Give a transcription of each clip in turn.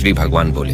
श्री भगवान बोले,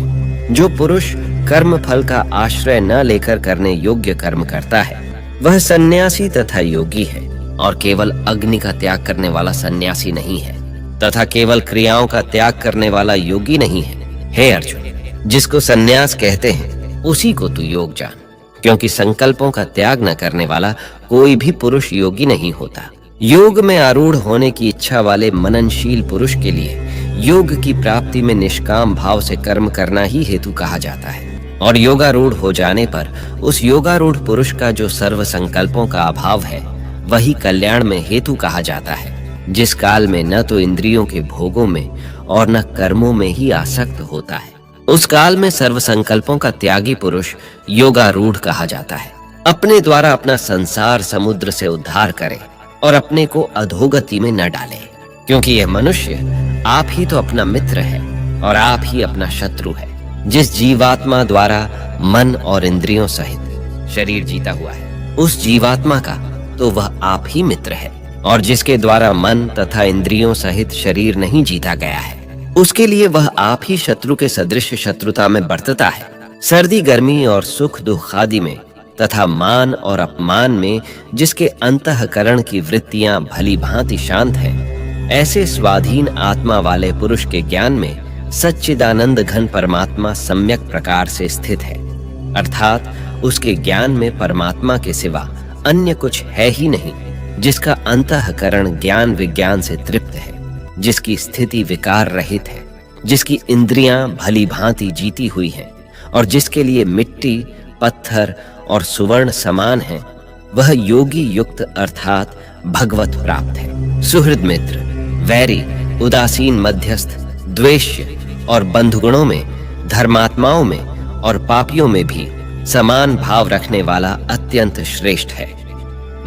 जो पुरुष कर्म फल का आश्रय न लेकर करने योग्य कर्म करता है वह सन्यासी तथा योगी है, और केवल अग्नि का त्याग करने वाला सन्यासी नहीं है, तथा केवल क्रियाओं का त्याग करने वाला योगी नहीं है। हे अर्जुन, जिसको सन्यास कहते हैं उसी को तू योग जान, क्योंकि संकल्पों का त्याग न करने वाला कोई भी पुरुष योगी नहीं होता। योग में आरूढ़ होने की इच्छा वाले मननशील पुरुष के लिए योग की प्राप्ति में निष्काम भाव से कर्म करना ही हेतु कहा जाता है, और योगारूढ़ हो जाने पर उस योगारूढ़ पुरुष का जो सर्व संकल्पों का अभाव है वही कल्याण में हेतु कहा जाता है, जिस काल में न तो इंद्रियों के भोगों में और न कर्मों में ही आसक्त होता है। उस काल में सर्व संकल्पों का त्यागी पुरुष योगारूढ़ कहा जाता है। अपने द्वारा अपना संसार समुद्र से उद्धार करे और अपने को अधोगति में न डाले, क्योंकि यह मनुष्य आप ही तो अपना मित्र है और आप ही अपना शत्रु है। जिस जीवात्मा द्वारा मन और इंद्रियों सहित शरीर जीता हुआ है उस जीवात्मा का तो वह आप ही मित्र है, और जिसके द्वारा मन तथा इंद्रियों सहित शरीर नहीं जीता गया है उसके लिए वह आप ही शत्रु के सदृश शत्रुता में बरतता है। सर्दी गर्मी और सुख दुख आदि में तथा मान और अपमान में जिसके अंतःकरण की वृत्तियां भली भांति शांत हैं, ऐसे स्वाधीन आत्मा वाले पुरुष के ज्ञान में सच्चिदानंद घन परमात्मा सम्यक प्रकार से स्थित है, अर्थात उसके ज्ञान में परमात्मा के सिवा अन्य कुछ है ही नहीं, जिसका अंतःकरण ज्ञान विज्ञान से तृप्त है, जिसकी स्थिति विकार रहित है, जिसकी इंद्रियां भली भांति जीती हुई हैं, और जिसके लिए मिट्टी पत्थर और सुवर्ण समान है, वह योगी युक्त अर्थात भगवत प्राप्त है। सुहृद मित्र, वैरी, उदासीन मध्यस्थ, द्वेष्य और बंधुगणों में, धर्मात्माओं में और पापियों में भी समान भाव रखने वाला अत्यंत श्रेष्ठ है।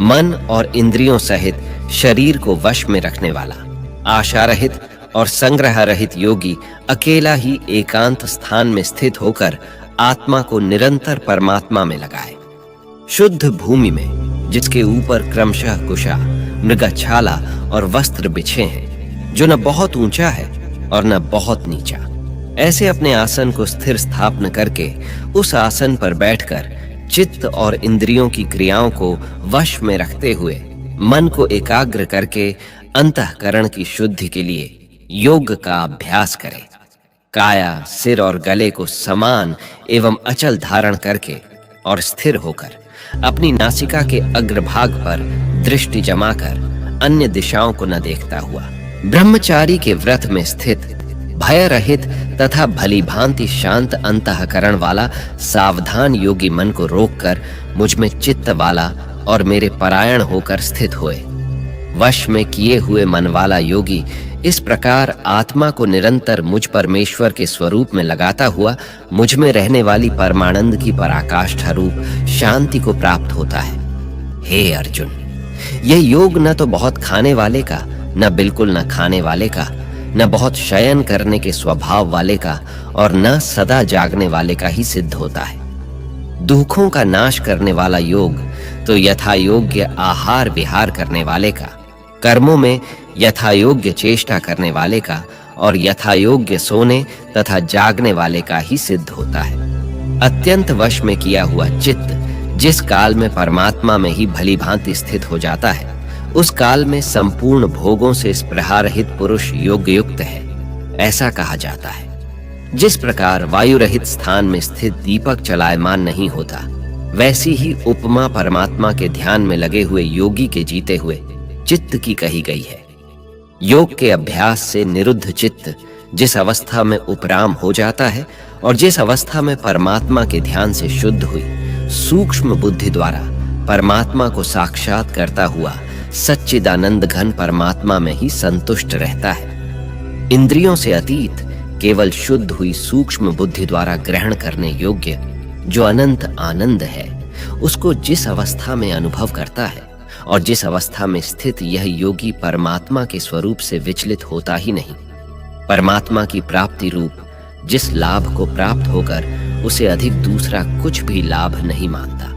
मन और इंद्रियों सहित शरीर को वश में रखने वाला, आशा रहित और संग्रह रहित योगी अकेला ही एकांत स्थान में स्थित होकर आत्मा को निरंतर परमात्मा में लगाए। शुद्ध भूमि में जिसके ऊपर क्रमशः कुशा, मृगछाला और वस्त्र बिछे हैं, जो न बहुत ऊंचा है और न बहुत नीचा, ऐसे अपने आसन को स्थिर स्थापन करके उस आसन पर बैठकर चित्त और इंद्रियों की क्रियाओं को वश में रखते हुए मन को एकाग्र करके अंतःकरण की शुद्धि के लिए योग का अभ्यास करे। काया, सिर और गले को समान एवं अचल धारण करके और स्थिर होकर अपनी नासिका के अग्रभाग पर दृष्टि जमाकर अन्य दिशाओं को न देखता हुआ ब्रह्मचारी के व्रत में स्थित भय रहित तथा भली भांति शांत अंतःकरण वाला सावधान योगी मन को रोककर मुझ में चित्त वाला और मेरे परायण होकर स्थित होए। वश में किए हुए मन वाला योगी इस प्रकार आत्मा को निरंतर मुझ परमेश्वर के स्वरूप में लगाता हुआ मुझ में रहने वाली परमानंद की पराकाष्ठा रूप शांति को प्राप्त होता है। हे अर्जुन, यह योग न तो बहुत खाने वाले का, न बिल्कुल न खाने वाले का, न बहुत शयन करने के स्वभाव वाले का और न सदा जागने वाले का ही सिद्ध होता है। दुखों का नाश करने वाला योग तो यथा योग्य आहार विहार करने वाले का, कर्मों में यथा योग्य चेष्टा करने वाले का और यथा योग्य सोने तथा जागने वाले का ही सिद्ध होता है। अत्यंत वश में किया हुआ चित्त जिस काल में परमात्मा में ही भली भांति स्थित हो जाता है, उस काल में संपूर्ण भोगों से स्पृहा रहित पुरुष योग युक्त है, ऐसा कहा जाता है। जिस प्रकार वायु रहित स्थान में स्थित दीपक चलायमान नहीं होता, वैसी ही उपमा परमात्मा के ध्यान में लगे हुए योगी के जीते हुए चित्त की कही गई है। योग के अभ्यास से निरुद्ध चित्त जिस अवस्था में उपराम हो जाता है और जिस अवस्था में परमात्मा के ध्यान से शुद्ध हुई सूक्ष्म बुद्धि द्वारा परमात्मा को साक्षात करता हुआ सच्चिदानंद घन परमात्मा में ही संतुष्ट रहता है। इंद्रियों से अतीत केवल शुद्ध हुई सूक्ष्म बुद्धि द्वारा ग्रहण करने योग्य जो अनंत आनंद है, उसको जिस अवस्था में अनुभव करता है और जिस अवस्था में स्थित यह योगी परमात्मा के स्वरूप से विचलित होता ही नहीं, परमात्मा की प्राप्ति रूप जिस लाभ को प्राप्त होकर उसे अधिक दूसरा कुछ भी लाभ नहीं मानता,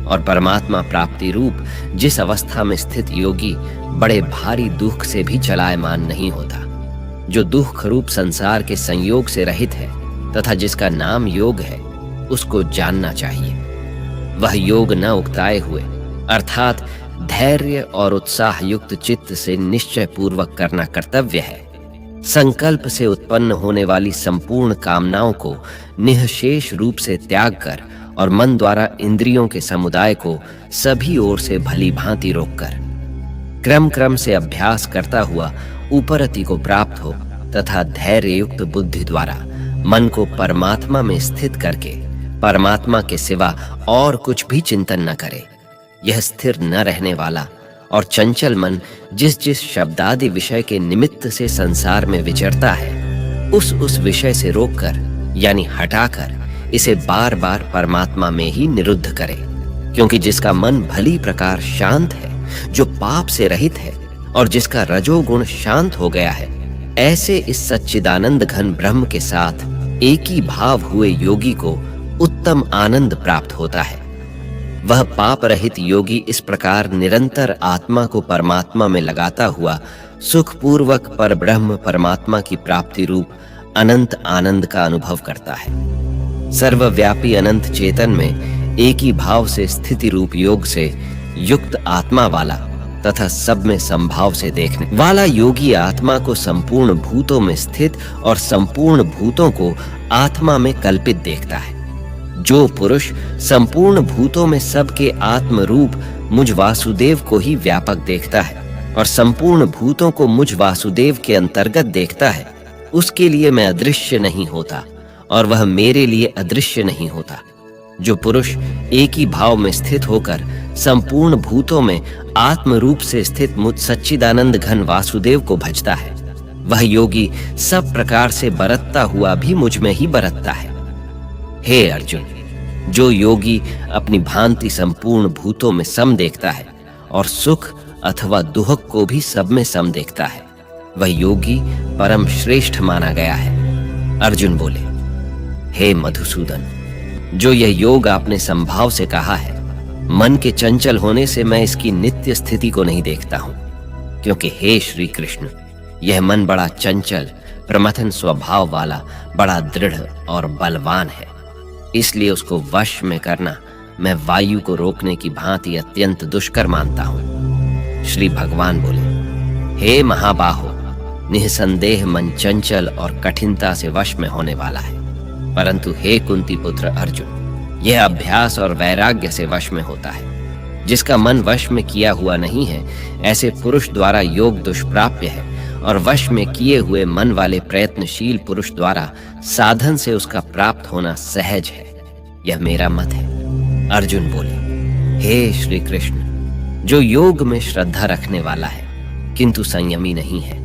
और परमात्मा प्राप्ति रूप जिस अवस्था में स्थित योगी बड़े भारी दुख से भी चलायमान नहीं होता, जो दुख रूप संसार के संयोग से रहित है, तथा जिसका नाम योग है उसको जानना चाहिए। वह योग न उकताए हुए अर्थात धैर्य और उत्साह युक्त चित्त से निश्चय पूर्वक करना कर्तव्य है। संकल्प से उत्पन्न होने वाली संपूर्ण कामनाओं को निःशेष रूप से त्याग कर और मन द्वारा इंद्रियों के समुदाय को सभी ओर से भली भांति रोककर क्रम क्रम से अभ्यास करता हुआ ऊपरति को प्राप्त हो तथा धैर्य युक्त बुद्धि द्वारा मन को परमात्मा में स्थित करके परमात्मा के सिवा और कुछ भी चिंतन न करे। यह स्थिर न रहने वाला और चंचल मन जिस जिस शब्दादि विषय के निमित्त से संसार में विचरता है उस विषय से रोककर यानी हटाकर इसे बार बार परमात्मा में ही निरुद्ध करे। क्योंकि जिसका मन भली प्रकार शांत है, जो पाप से रहित है और जिसका रजोगुण शांत हो गया है, ऐसे इस सच्चिदानंद घन ब्रह्म के साथ एक ही भाव हुए योगी को उत्तम आनंद प्राप्त होता है। वह पाप रहित योगी इस प्रकार निरंतर आत्मा को परमात्मा में लगाता हुआ सुखपूर्वक पर ब्रह्म परमात्मा की प्राप्ति रूप अनंत आनंद का अनुभव करता है। सर्वव्यापी अनंत चेतन में एक ही भाव से स्थिति रूप योग से युक्त आत्मा वाला तथा सब में संभाव से देखने वाला योगी आत्मा को संपूर्ण भूतों में स्थित और संपूर्ण भूतों को आत्मा में कल्पित देखता है। जो पुरुष संपूर्ण भूतों में सबके आत्म रूप मुझ वासुदेव को ही व्यापक देखता है और संपूर्ण भूतों को मुझ वासुदेव के अंतर्गत देखता है, उसके लिए मैं अदृश्य नहीं होता और वह मेरे लिए अदृश्य नहीं होता। जो पुरुष एक ही भाव में स्थित होकर संपूर्ण भूतों में आत्म रूप से स्थित मुझ सच्चिदानंद घन वासुदेव को भजता है, वह योगी सब प्रकार से बरतता हुआ भी मुझ में ही बरतता है। हे अर्जुन, जो योगी अपनी भांति संपूर्ण भूतों में सम देखता है और सुख अथवा दुख को भी सब में सम देखता है, वह योगी परम श्रेष्ठ माना गया है। अर्जुन बोले, हे मधुसूदन, जो यह योग आपने संभाव से कहा है, मन के चंचल होने से मैं इसकी नित्य स्थिति को नहीं देखता हूं, क्योंकि हे श्री कृष्ण, यह मन बड़ा चंचल प्रमथन स्वभाव वाला बड़ा दृढ़ और बलवान है। इसलिए उसको वश में करना मैं वायु को रोकने की भांति अत्यंत दुष्कर मानता हूं। श्री भगवान बोले, हे महाबाहो, निसंदेह मन चंचल और कठिनता से वश में होने वाला है, परंतु हे कुंती पुत्र अर्जुन, यह अभ्यास और वैराग्य से वश में होता है। जिसका मन वश में किया हुआ नहीं है, ऐसे पुरुष द्वारा योग दुष्प्राप्य है और वश में किए हुए मन वाले प्रयत्नशील पुरुष द्वारा साधन से उसका प्राप्त होना सहज है। यह मेरा मत है। अर्जुन बोले, हे श्री कृष्ण, जो योग में श्रद्धा रखने वाला है किंतु संयमी नहीं है,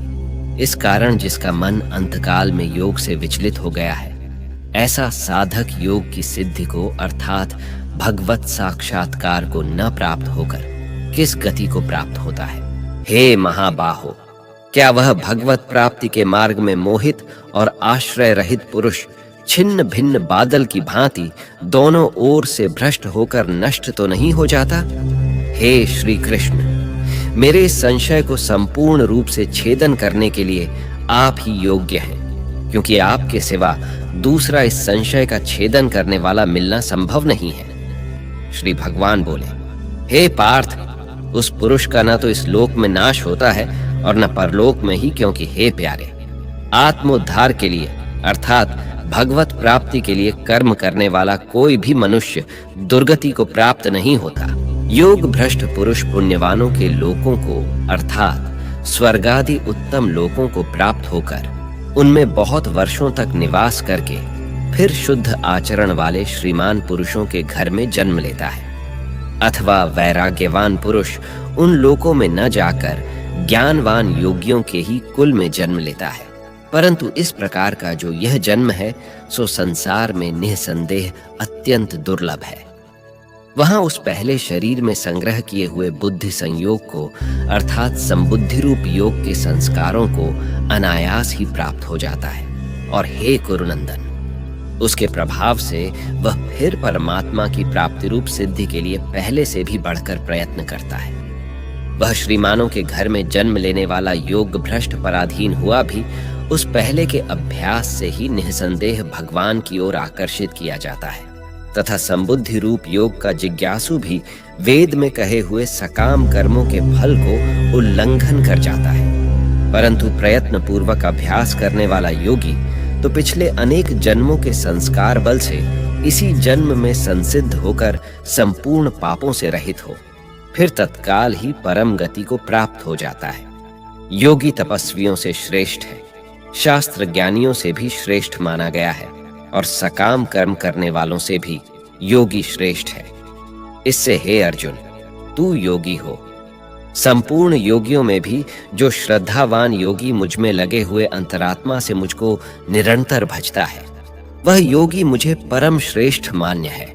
इस कारण जिसका मन अंतकाल में योग से विचलित हो गया है, ऐसा साधक योग की सिद्धि को अर्थात भगवत साक्षात्कार को न प्राप्त होकर किस गति को प्राप्त होता है? हे महाबाहो, क्या वह भगवत प्राप्ति के मार्ग में मोहित और आश्रय रहित पुरुष छिन्न भिन्न बादल की भांति दोनों ओर से भ्रष्ट होकर नष्ट तो नहीं हो जाता? हे श्री कृष्ण, मेरे संशय को संपूर्ण रूप से छेदन करने के लिए आप ही योग्य हैं, क्योंकि आपके सिवा दूसरा इस संशय का छेदन करने वाला मिलना संभव नहीं है। श्री भगवान बोले, हे पार्थ, उस पुरुष का न तो इस लोक में नाश होता है और न परलोक में ही, क्योंकि हे प्यारे, आत्मोद्धार के लिए अर्थात भगवत प्राप्ति के लिए कर्म करने वाला कोई भी मनुष्य दुर्गति को प्राप्त नहीं होता। योग भ्रष्ट पुरुष पुण्यवानों के लोकों को अर्थात स्वर्गादि उत्तम लोकों को प्राप्त होकर उनमें बहुत वर्षों तक निवास करके फिर शुद्ध आचरण वाले श्रीमान पुरुषों के घर में जन्म लेता है। अथवा वैराग्यवान पुरुष उन लोकों में न जाकर ज्ञानवान योगियों के ही कुल में जन्म लेता है। परंतु इस प्रकार का जो यह जन्म है, सो संसार में निःसंदेह अत्यंत दुर्लभ है। वहां उस पहले शरीर में संग्रह किए हुए बुद्धि संयोग को अर्थात संबुद्धि रूप योग के संस्कारों को अनायास ही प्राप्त हो जाता है। और हे कुरुनंदन, उसके प्रभाव से वह फिर परमात्मा की प्राप्ति रूप सिद्धि के लिए पहले से भी बढ़कर प्रयत्न करता है। वह श्रीमानों के घर में जन्म लेने वाला योग भ्रष्ट पराधीन हुआ भी उस पहले के अभ्यास से ही निसंदेह भगवान की ओर आकर्षित किया जाता है तथा संबुद्धि रूप योग का जिज्ञासु भी वेद में कहे हुए सकाम कर्मों के फल को उल्लंघन कर जाता है। परंतु प्रयत्न पूर्वक अभ्यास करने वाला योगी तो पिछले अनेक जन्मों के संस्कार बल से इसी जन्म में संसिद्ध होकर संपूर्ण पापों से रहित हो फिर तत्काल ही परम गति को प्राप्त हो जाता है। योगी तपस्वियों से श्रेष्ठ है, शास्त्र ज्ञानियों से भी श्रेष्ठ माना गया है और सकाम कर्म करने वालों से भी योगी श्रेष्ठ है। इससे हे अर्जुन, तू योगी हो। संपूर्ण योगियों में भी जो श्रद्धावान योगी मुझ में लगे हुए अंतरात्मा से मुझको निरंतर भजता है, वह योगी मुझे परम श्रेष्ठ मान्य है।